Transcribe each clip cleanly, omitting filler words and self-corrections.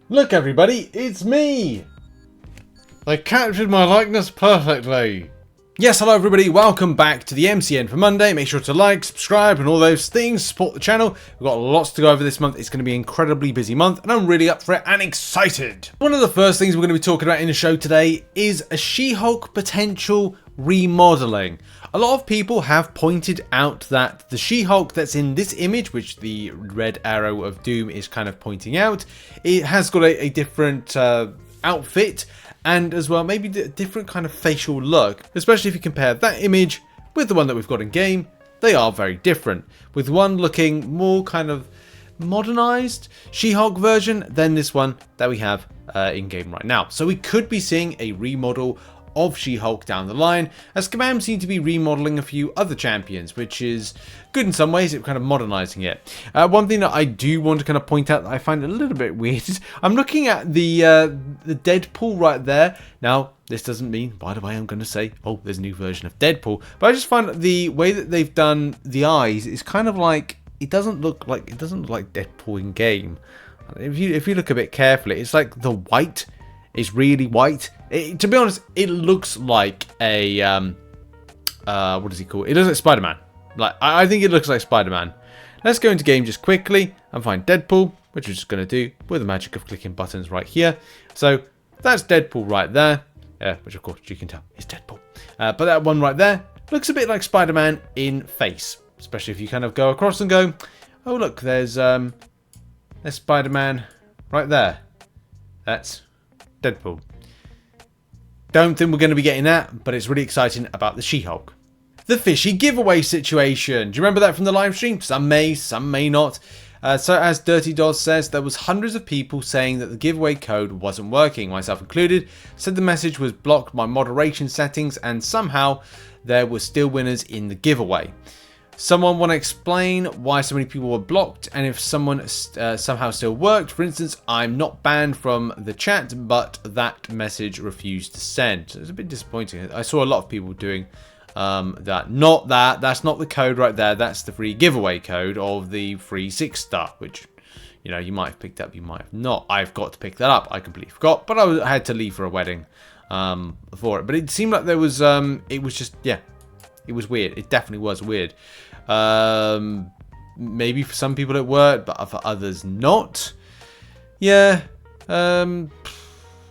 Look everybody, it's me! They captured my likeness perfectly. Yes, hello everybody, welcome back to the MCN for Monday. Make sure to like, subscribe and all those things, support the channel. We've got lots to go over this month. It's going to be an incredibly busy month and I'm really up for it and excited. One of the first things we're going to be talking about in the show today is a She-Hulk potential remodeling. A lot of people have pointed out that the She-Hulk that's in this image, which the red arrow of doom is kind of pointing out, it has got a different outfit and as well maybe a different kind of facial look, especially if you compare that image with the one that we've got in game. They are very different, with one looking more kind of modernized She-Hulk version than this one that we have in game right now. So we could be seeing a remodel of She-Hulk down the line, as Kabams seem to be remodeling a few other champions, which is good in some ways. It's kind of modernizing it. One thing that I do want to kind of point out that I find a little bit weird is I'm looking at the Deadpool right there. Now, this doesn't mean, by the way, I'm going to say, oh, there's a new version of Deadpool, but I just find that the way that they've done the eyes is kind of like, it doesn't look like Deadpool in game. If you look a bit carefully, it's like the white is really white. To be honest, it looks like a what is he called? It looks like Spider-Man. Like I think it looks like Spider-Man. Let's go into game just quickly and find Deadpool, which we're just going to do with the magic of clicking buttons right here. So that's Deadpool right there, which of course you can tell is Deadpool. But that one right there looks a bit like Spider-Man in face, especially if you kind of go across and go, oh look, there's Spider-Man right there. That's Deadpool. Don't think we're going to be getting that, but it's really exciting about the She-Hulk. The Fishy Giveaway situation. Do you remember that from the live stream? Some may not. So as Dirty Dodds says, there was hundreds of people saying that the giveaway code wasn't working, myself included. Said the message was blocked by moderation settings and somehow there were still winners in the giveaway. Someone want to explain why so many people were blocked and if someone somehow still worked? For instance, I'm not banned from the chat, but that message refused to send. So it's a bit disappointing. I saw a lot of people doing that. Not that. That's not the code right there. That's the free giveaway code of the free 6-star, which, you know, you might have picked up, you might have not. I've got to pick that up. I completely forgot, but I had to leave for a wedding for it. But it seemed like there was, it was just, yeah. It was weird. It definitely was weird. Maybe for some people it worked, but for others not. Yeah. Not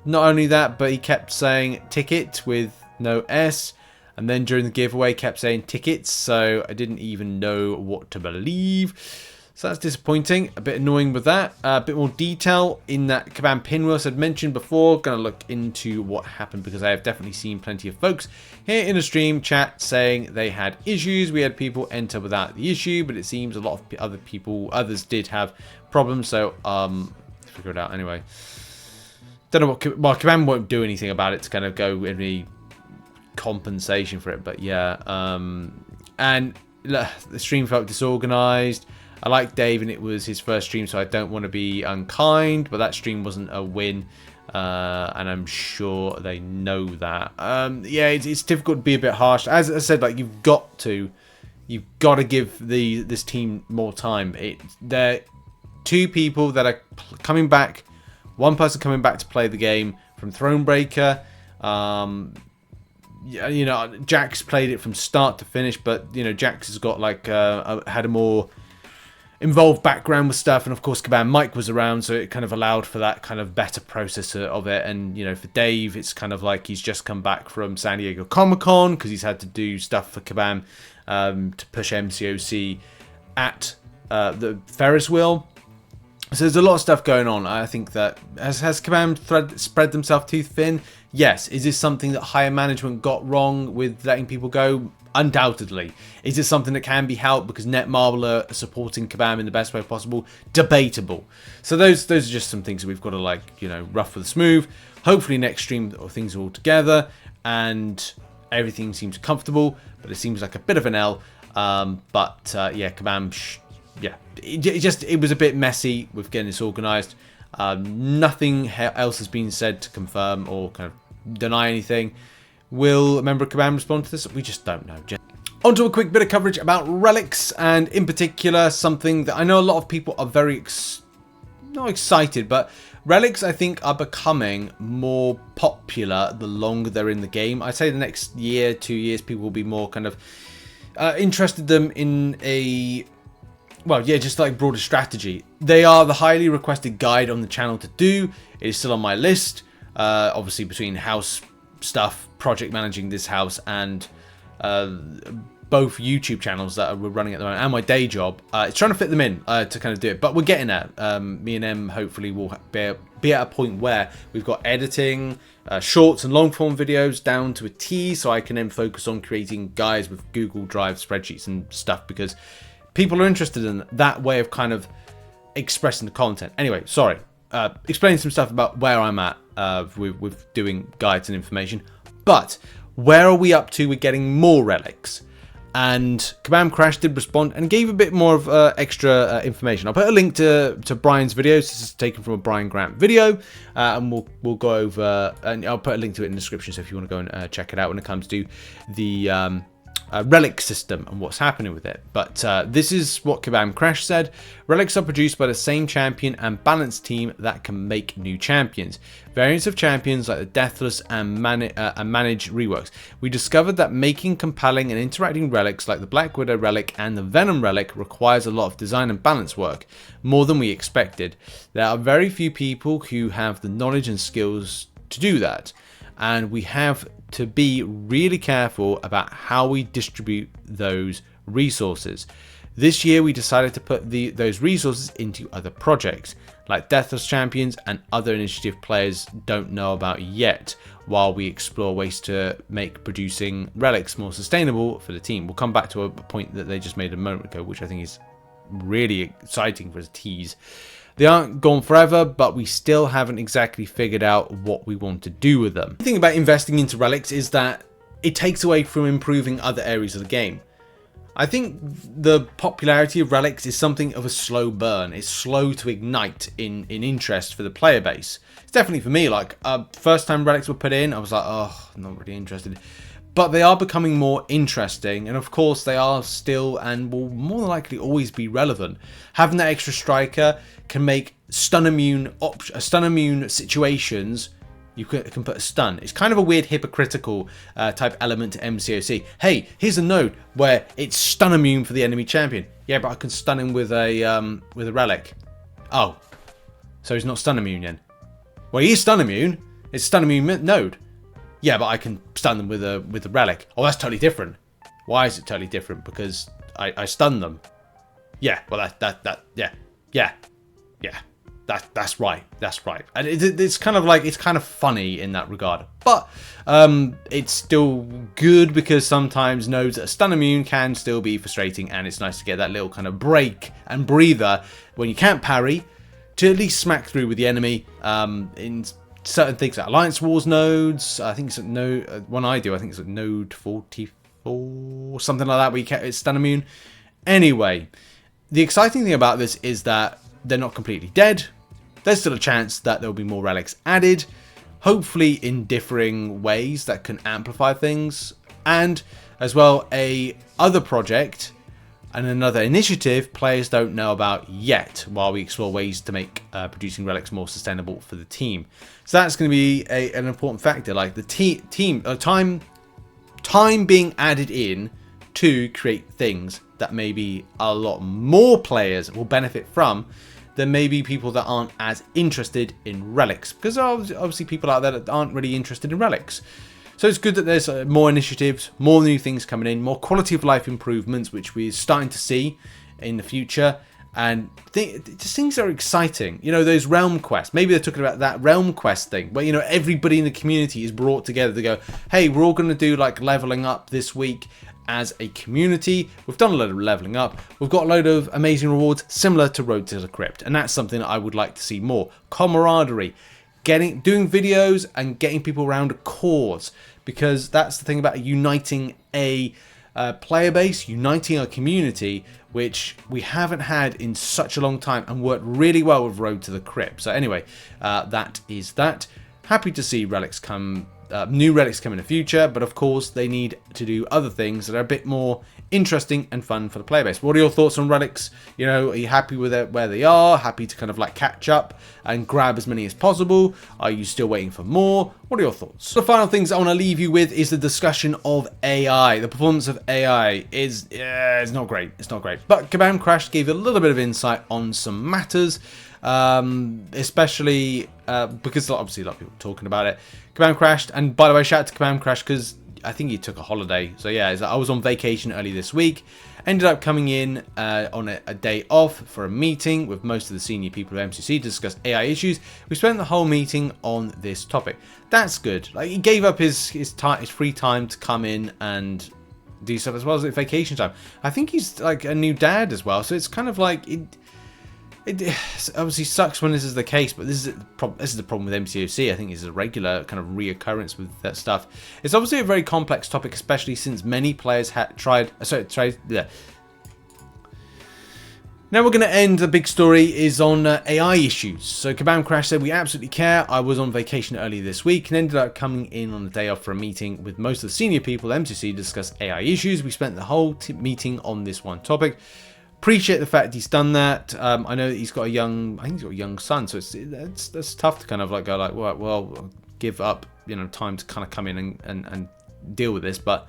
only that, but he kept saying ticket with no S. And then during the giveaway kept saying tickets. So I didn't even know what to believe. So that's disappointing. A bit annoying with that. A bit more detail in that Kabam pinwheel, as I'd mentioned before. Going to look into what happened because I have definitely seen plenty of folks here in the stream chat saying they had issues. We had people enter without the issue, but it seems a lot of others did have problems. So figure it out anyway. Don't know what. Well, Kabam won't do anything about it to kind of go any compensation for it, but yeah. And the stream felt disorganized. I like Dave and it was his first stream, so I don't want to be unkind, but that stream wasn't a win, and I'm sure they know that. Yeah, it's difficult to be a bit harsh. As I said, like you've got to give this team more time. They're two people that are coming back, one person coming back to play the game from Thronebreaker. You know, Jax played it from start to finish, but you know, Jax has got like had a more involved background with stuff, and of course Kabam Mike was around, so it kind of allowed for that kind of better process of it. And you know, for Dave, it's kind of like he's just come back from San Diego Comic-Con because he's had to do stuff for Kabam to push MCOC at the Ferris wheel. So there's a lot of stuff going on. I think that has Kabam spread themselves too thin? Yes. Is this something that higher management got wrong with letting people go? Undoubtedly. Is this something that can be helped because Netmarble are supporting Kabam in the best way possible? Debatable. So those are just some things that we've got to, like, you know, rough with the smooth. Hopefully next stream things are all together and everything seems comfortable, but it seems like a bit of an L. Yeah, Kabam, yeah, it was a bit messy with getting this organised. Nothing else has been said to confirm or kind of deny anything. Will a member of Kabam respond to this? We just don't know. On to a quick bit of coverage about Relics, and in particular something that I know a lot of people are very not excited, but Relics, I think, are becoming more popular the longer they're in the game. I'd say the next year, 2 years, people will be more kind of interested them in a, well, yeah, just like broader strategy. They are the highly requested guide on the channel to do. It is still on my list. Obviously, between house stuff, project managing this house, and both YouTube channels that we're running at the moment, and my day job, it's trying to fit them in to kind of do it. But we're getting there. Me and Em hopefully will be at a point where we've got editing, shorts and long form videos down to a T, so I can then focus on creating guides with Google Drive spreadsheets and stuff, because people are interested in that way of kind of expressing the content. Anyway, sorry. Explaining some stuff about where I'm at with doing guides and information. But where are we up to with getting more relics? And Kabam Crash did respond and gave a bit more of extra information. I'll put a link to Brian's videos. This is taken from a Brian Grant video, and we'll go over, and I'll put a link to it in the description, so if you want to go and check it out when it comes to the relic system and what's happening with it. But this is what Kabam Crash said. Relics are produced by the same champion and balanced team that can make new champions. Variants of champions like the Deathless and managed reworks. We discovered that making compelling and interacting relics like the Black Widow relic and the Venom relic requires a lot of design and balance work, more than we expected. There are very few people who have the knowledge and skills to do that, and we have to be really careful about how we distribute those resources. This year we decided to put those resources into other projects, like Deathless Champions and other initiative players don't know about yet, while we explore ways to make producing relics more sustainable for the team. We'll come back to a point that they just made a moment ago, which I think is really exciting for a tease. They aren't gone forever, but we still haven't exactly figured out what we want to do with them. The thing about investing into relics is that it takes away from improving other areas of the game. I think the popularity of relics is something of a slow burn. It's slow to ignite in interest for the player base. It's definitely for me, like, first time relics were put in, I was like, oh, I'm not really interested. But they are becoming more interesting, and of course they are still and will more than likely always be relevant. Having that extra striker can make stun immune situations. You can put a stun. It's kind of a weird hypocritical type element to MCOC. Hey, here's a node where it's stun immune for the enemy champion. Yeah, but I can stun him with a relic. Oh, so he's not stun immune then? Well, he is stun immune. It's stun immune node. Yeah, but I can stun them with a relic. Oh, that's totally different. Why is it totally different? Because I stun them. Yeah, well that's right. That's right. And it's kind of like, it's kind of funny in that regard. But it's still good, because sometimes nodes that are stun immune can still be frustrating, and it's nice to get that little kind of break and breather when you can't parry, to at least smack through with the enemy in certain things like Alliance Wars nodes. I think it's at one I do, I think it's at node 44, something like that, where you can't, it's stun immune. Anyway, the exciting thing about this is that they're not completely dead. There's still a chance that there will be more relics added, hopefully in differing ways that can amplify things, and as well a other project and another initiative players don't know about yet, while we explore ways to make producing relics more sustainable for the team. So that's going to be an important factor, like the time being added in to create things that maybe a lot more players will benefit from than maybe people that aren't as interested in relics, because there are obviously people out there that aren't really interested in relics. So it's good that there's more initiatives, more new things coming in, more quality of life improvements, which we're starting to see in the future. And just things that are exciting. You know, those realm quests. Maybe they're talking about that realm quest thing, where, you know, everybody in the community is brought together to go, hey, we're all going to do like leveling up this week as a community. We've done a load of leveling up. We've got a load of amazing rewards similar to Road to the Crypt. And that's something that I would like to see more. Camaraderie. Doing videos and getting people around a cause, because that's the thing about uniting a player base, uniting a community, which we haven't had in such a long time and worked really well with Road to the Crypt. So anyway, that is that. Happy to see relics come new relics come in the future, but of course they need to do other things that are a bit more interesting and fun for the player base. What are your thoughts on relics? You know, are you happy with it where they are? Happy to kind of like catch up and grab as many as possible? Are you still waiting for more? What are your thoughts? The final things I want to leave you with is the discussion of AI. The performance of AI is it's not great. It's not great. But Kabam Crash gave a little bit of insight on some matters, especially because obviously a lot of people are talking about it. Kabam crashed, and by the way, shout out to Kabam Crash because I think he took a holiday. So yeah, I was on vacation early this week. Ended up coming in on a day off for a meeting with most of the senior people of MCOC to discuss AI issues. We spent the whole meeting on this topic. That's good. Like, he gave up his free time to come in and do stuff as well as vacation time. I think he's like a new dad as well, so it's kind of like it obviously sucks when this is the case, but this is the problem with MCOC. I think it's a regular kind of reoccurrence with that stuff. It's obviously a very complex topic, especially since many players had tried. Yeah. Now we're going to end. The big story is on AI issues. So Kabam Crash said, we absolutely care. I was on vacation earlier this week and ended up coming in on the day off for a meeting with most of the senior people at MCC to discuss AI issues. We spent the whole meeting on this one topic. Appreciate the fact he's done that. I know that he's got I think he's got a young son, so it's tough to kind of like go like, well, give up, you know, time to kind of come in and deal with this, but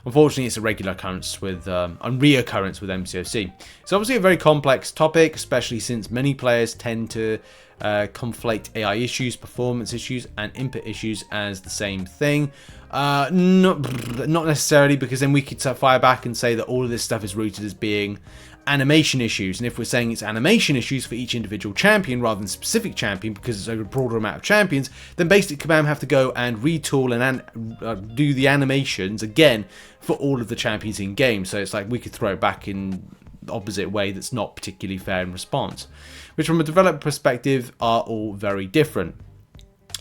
unfortunately it's a regular occurrence with reoccurrence with MCOC. It's obviously a very complex topic, especially since many players tend to conflate AI issues, performance issues, and input issues as the same thing. Not necessarily, because then we could fire back and say that all of this stuff is rooted as being animation issues, and if we're saying it's animation issues for each individual champion rather than specific champion because it's a broader amount of champions, then basically Kabam have to go and retool and do the animations again for all of the champions in game. So it's like we could throw it back in the opposite way that's not particularly fair in response, which from a developer perspective are all very different.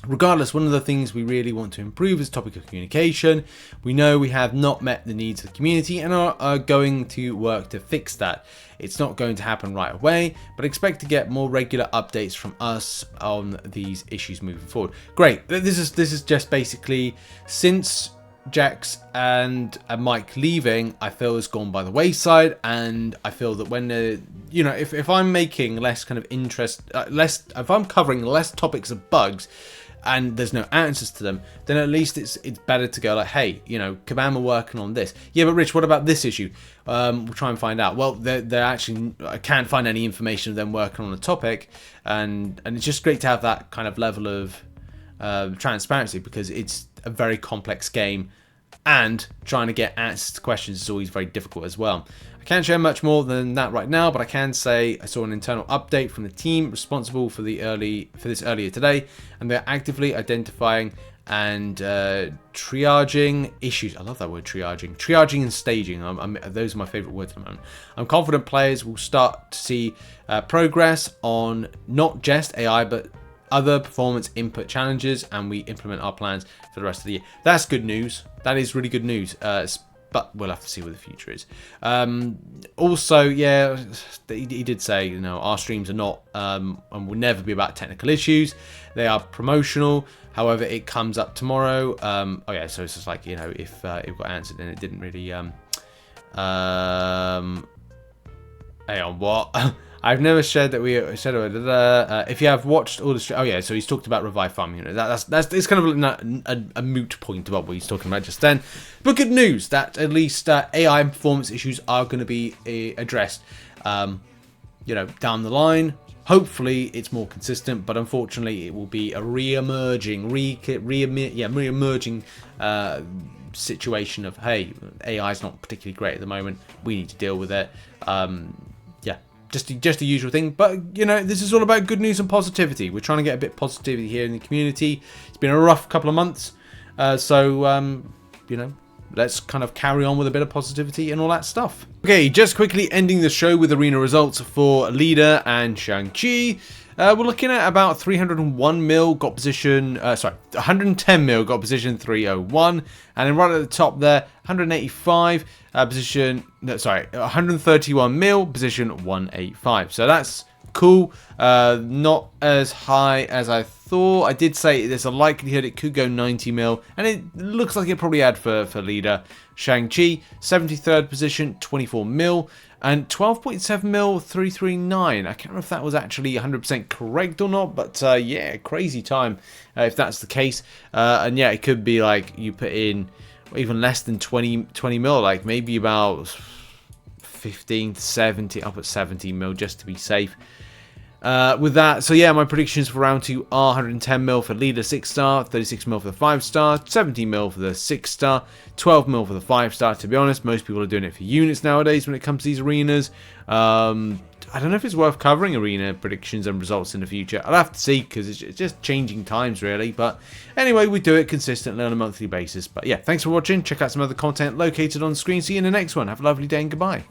Regardless, one of the things we really want to improve is the topic of communication. We know we have not met the needs of the community and are going to work to fix that. It's not going to happen right away, but expect to get more regular updates from us on these issues moving forward. Great. This is just basically, since Jax and Mike leaving, I feel has gone by the wayside, and I feel that when you know, if I'm making less kind of interest, if I'm covering less topics of bugs, and there's no answers to them, then at least it's better to go like, hey, you know, Kabam are working on this. Yeah, but Rich, what about this issue? We'll try and find out. Well, they're actually, I can't find any information of them working on the topic, and it's just great to have that kind of level of transparency, because it's a very complex game, and trying to get answers to questions is always very difficult as well. I can't share much more than that right now, but I can say I saw an internal update from the team responsible for this earlier today, and they're actively identifying and triaging issues. I love that word, triaging and staging. Those are my favorite words at the moment. I'm confident players will start to see progress on not just AI, but other performance input challenges, and we implement our plans for the rest of the year. That's good news. That is really good news. But we'll have to see what the future is. Also, yeah, he did say, you know, our streams are not and will never be about technical issues. They are promotional. However, it comes up tomorrow. Oh yeah, so it's just like, you know, if it got answered and it didn't really hang on, what? I've never shared that we said if you have watched all the oh yeah, so he's talked about revive farming. You know, that's it's kind of a moot point about what he's talking about just then. But good news that at least AI and performance issues are going to be addressed. You know, down the line. Hopefully it's more consistent, but unfortunately it will be a re-emerging situation of, hey, AI is not particularly great at the moment. We need to deal with it. Yeah. Just the usual thing, but you know, this is all about good news and positivity. We're trying to get a bit of positivity here in the community. It's been a rough couple of months, so you know, let's kind of carry on with a bit of positivity and all that stuff. Okay, just quickly ending the show with arena results for Leader and Shang-Chi. We're looking at about 301 mil, got position, 110 mil, got position 301, and then right at the top there, 185, 131 mil, position 185. So that's cool. Not as high as I thought. I did say there's a likelihood it could go 90 mil, and it looks like it probably had for leader. Shang-Chi, 73rd position, 24 mil, and 12.7 mil, 339. I can't remember if that was actually 100% correct or not, but yeah, crazy time if that's the case. And yeah, it could be like you put in even less than 20 mil, like maybe about 15 to 70, up at 70 mil just to be safe. With that, so yeah, my predictions for round 2 are 110 mil for leader 6-star, 36 mil for the 5-star, 70 mil for the 6-star, 12 mil for the 5-star. To be honest, most people are doing it for units nowadays when it comes to these arenas. I don't know if it's worth covering arena predictions and results in the future. I'll have to see, because it's just changing times really. But anyway, we do it consistently on a monthly basis. But yeah, thanks for watching. Check out some other content located on screen. See you in the next one. Have a lovely day and goodbye.